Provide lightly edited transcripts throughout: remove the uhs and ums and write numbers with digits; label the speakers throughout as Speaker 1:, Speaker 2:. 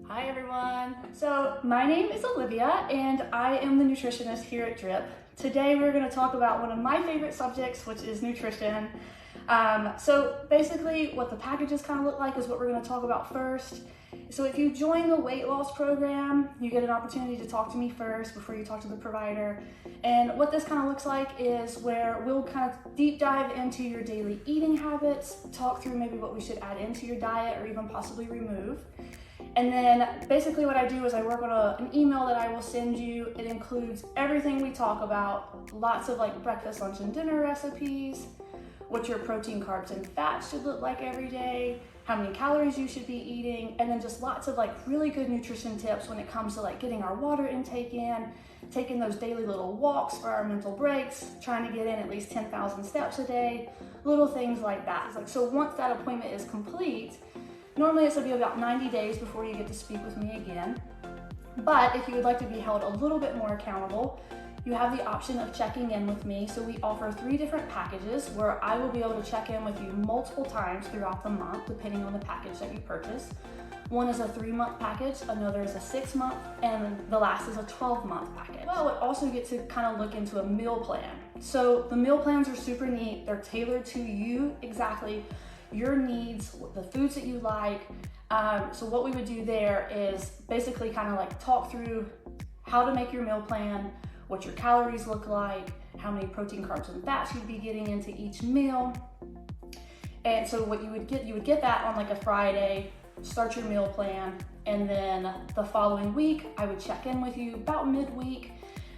Speaker 1: Hi everyone. So my name is Olivia and I am the nutritionist here at Drip. Today we're going to talk about one of my favorite subjects, which is nutrition. So basically what the packages kind of look like is what we're going to talk about first. So if you join the weight loss program, you get an opportunity to talk to me first before you talk to the provider. And what this kind of looks like is where we'll kind of deep dive into your daily eating habits, talk through maybe what we should add into your diet or even possibly remove. And then basically what I do is I work on an email that I will send you. It includes everything we talk about, lots of like breakfast, lunch, and dinner recipes, what your protein, carbs, and fats should look like every day, how many calories you should be eating, and then just lots of like really good nutrition tips when it comes to like getting our water intake in, taking those daily little walks for our mental breaks, trying to get in at least 10,000 steps a day, little things like that. So once that appointment is complete, normally it's gonna be about 90 days before you get to speak with me again. But if you would like to be held a little bit more accountable, you have the option of checking in with me. So we offer 3 different packages where I will be able to check in with you multiple times throughout the month, depending on the package that you purchase. One is a 3-month package, another is a 6-month, and the last is a 12-month package. Well, it also gets to kind of look into a meal plan. So the meal plans are super neat. They're tailored to you exactly, your needs, the foods that you like. So what we would do there is basically kind of like talk through how to make your meal plan, what your calories look like, how many protein, carbs, and fats you'd be getting into each meal. And so what you would get that on like a Friday, start your meal plan, and then the following week, I would check in with you about midweek.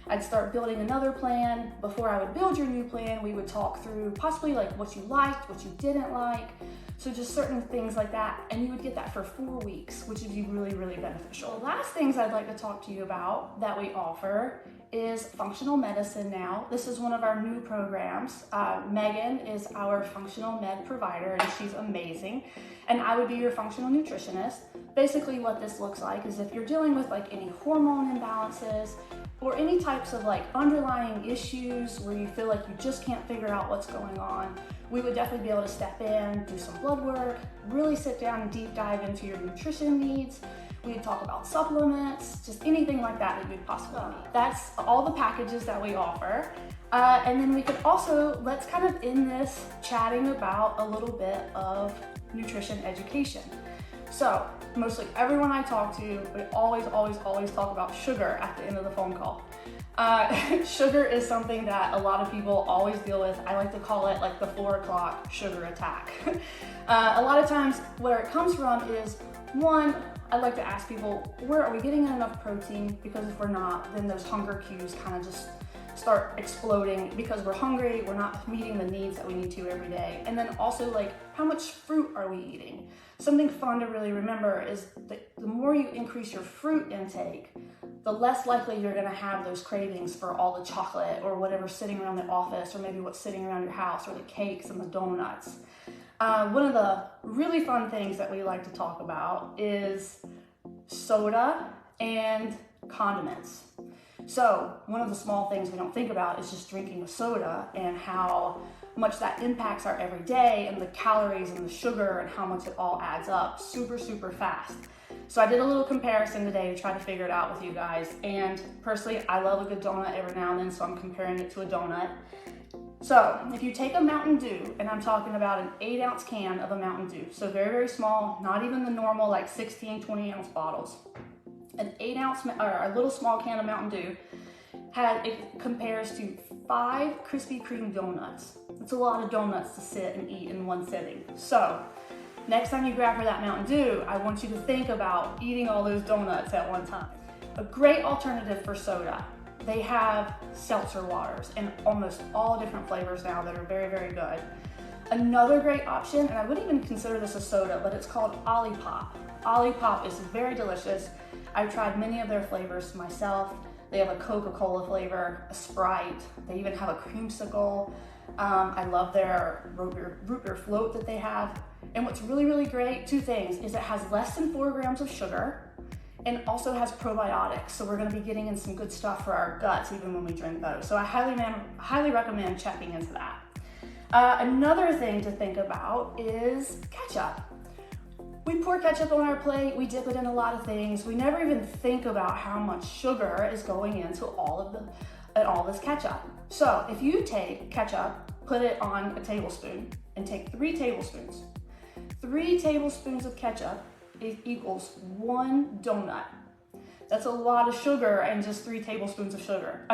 Speaker 1: I'd start building another plan. Before I would build your new plan, we would talk through possibly like what you liked, what you didn't like. So just certain things like that. And you would get that for 4 weeks, which would be really, really beneficial. The last things I'd like to talk to you about that we offer is functional medicine now. This is one of our new programs. Megan is our functional med provider and she's amazing. And I would be your functional nutritionist. Basically what this looks like is if you're dealing with like any hormone imbalances or any types of like underlying issues where you feel like you just can't figure out what's going on, we would definitely be able to step in, do some blood work, really sit down and deep dive into your nutrition needs. We'd talk about supplements, just anything like that you'd possibly need. That's all the packages that we offer. And then we could also, let's kind of end this chatting about a little bit of nutrition education. So mostly everyone I talk to, we always talk about sugar at the end of the phone call. Sugar is something that a lot of people always deal with. I like to call it like the 4 o'clock sugar attack. A lot of times where it comes from is, one, I like to ask people, where are we getting enough protein? Because if we're not, then those hunger cues kind of just start exploding because we're hungry, we're not meeting the needs that we need to every day. And then also like, how much fruit are we eating? Something fun to really remember is that the more you increase your fruit intake, the less likely you're gonna have those cravings for all the chocolate or whatever's sitting around the office or maybe what's sitting around your house or the cakes and the donuts. One of the really fun things that we like to talk about is soda and condiments. So one of the small things we don't think about is just drinking a soda and how much that impacts our everyday and the calories and the sugar and how much it all adds up super, super fast. So I did a little comparison today to try to figure it out with you guys. And personally, I love a good donut every now and then, so I'm comparing it to a donut. So if you take a Mountain Dew, and I'm talking about an 8-ounce can of a Mountain Dew, so very, very small, not even the normal like 16, 20-ounce bottles. An 8-ounce or a little small can of Mountain Dew it compares to 5 Krispy Kreme donuts. It's a lot of donuts to sit and eat in one sitting. So next time you grab for that Mountain Dew, I want you to think about eating all those donuts at one time. A great alternative for soda. They have seltzer waters in almost all different flavors now that are very, very good. Another great option, and I wouldn't even consider this a soda, but it's called Olipop. Olipop is very delicious. I've tried many of their flavors myself. They have a Coca-Cola flavor, a Sprite. They even have a creamsicle. I love their root beer float that they have. And what's really, really great, 2 things, is it has less than 4 grams of sugar and also has probiotics. So we're gonna be getting in some good stuff for our guts even when we drink those. So I highly recommend checking into that. Another thing to think about is ketchup. We pour ketchup on our plate, we dip it in a lot of things. We never even think about how much sugar is going into all this ketchup. So if you take ketchup, put it on a tablespoon, and take 3 tablespoons. 3 tablespoons of ketchup equals 1 donut. That's a lot of sugar and just 3 tablespoons of sugar.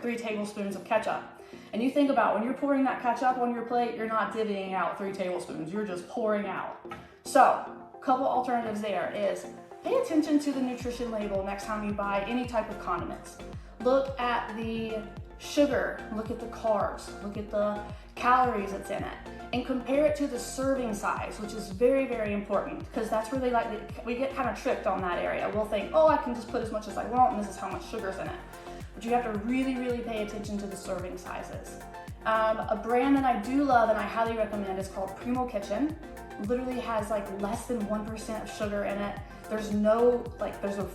Speaker 1: 3 tablespoons of ketchup. And you think about when you're pouring that ketchup on your plate, you're not divvying out 3 tablespoons, you're just pouring out. So, a couple alternatives there is pay attention to the nutrition label next time you buy any type of condiments. Look at the sugar, look at the carbs, look at the calories that's in it, and compare it to the serving size, which is very, very important, because that's where we get kind of tricked on that area. We'll think, oh, I can just put as much as I want, and this is how much sugar's in it. But you have to really, really pay attention to the serving sizes. A brand that I do love and I highly recommend is called Primo Kitchen. Literally has like less than 1% of sugar in it. There's no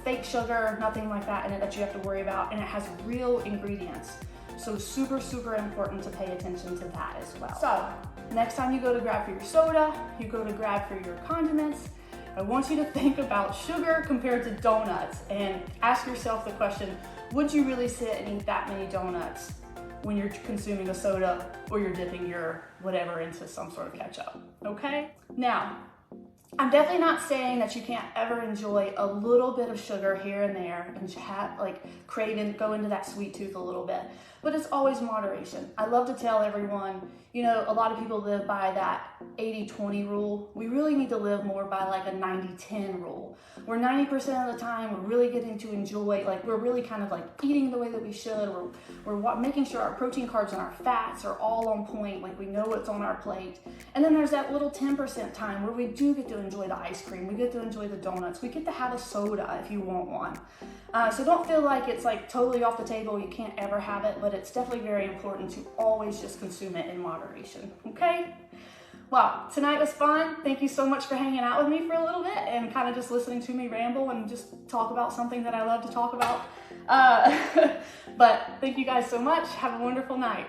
Speaker 1: fake sugar, nothing like that in it that you have to worry about, and it has real ingredients. So super, super important to pay attention to that as well. So next time you go to grab for your soda, you go to grab for your condiments, I want you to think about sugar compared to donuts and ask yourself the question, would you really sit and eat that many donuts when you're consuming a soda or you're dipping your whatever into some sort of ketchup, okay? Now, I'm definitely not saying that you can't ever enjoy a little bit of sugar here and there and go into that sweet tooth a little bit, but it's always moderation. I love to tell everyone, you know, a lot of people live by that 80-20 rule. We really need to live more by like a 90-10 rule, where 90% of the time we're really getting to enjoy, we're really kind of like eating the way that we should. We're making sure our protein, carbs, and our fats are all on point, like we know what's on our plate. And then there's that little 10% time where we do get to enjoy the ice cream, we get to enjoy the donuts, we get to have a soda if you want one. So don't feel like it's like totally off the table, you can't ever have it, but it's definitely very important to always just consume it in moderation, okay? Well, tonight was fun. Thank you so much for hanging out with me for a little bit and kind of just listening to me ramble and just talk about something that I love to talk about. But thank you guys so much. Have a wonderful night.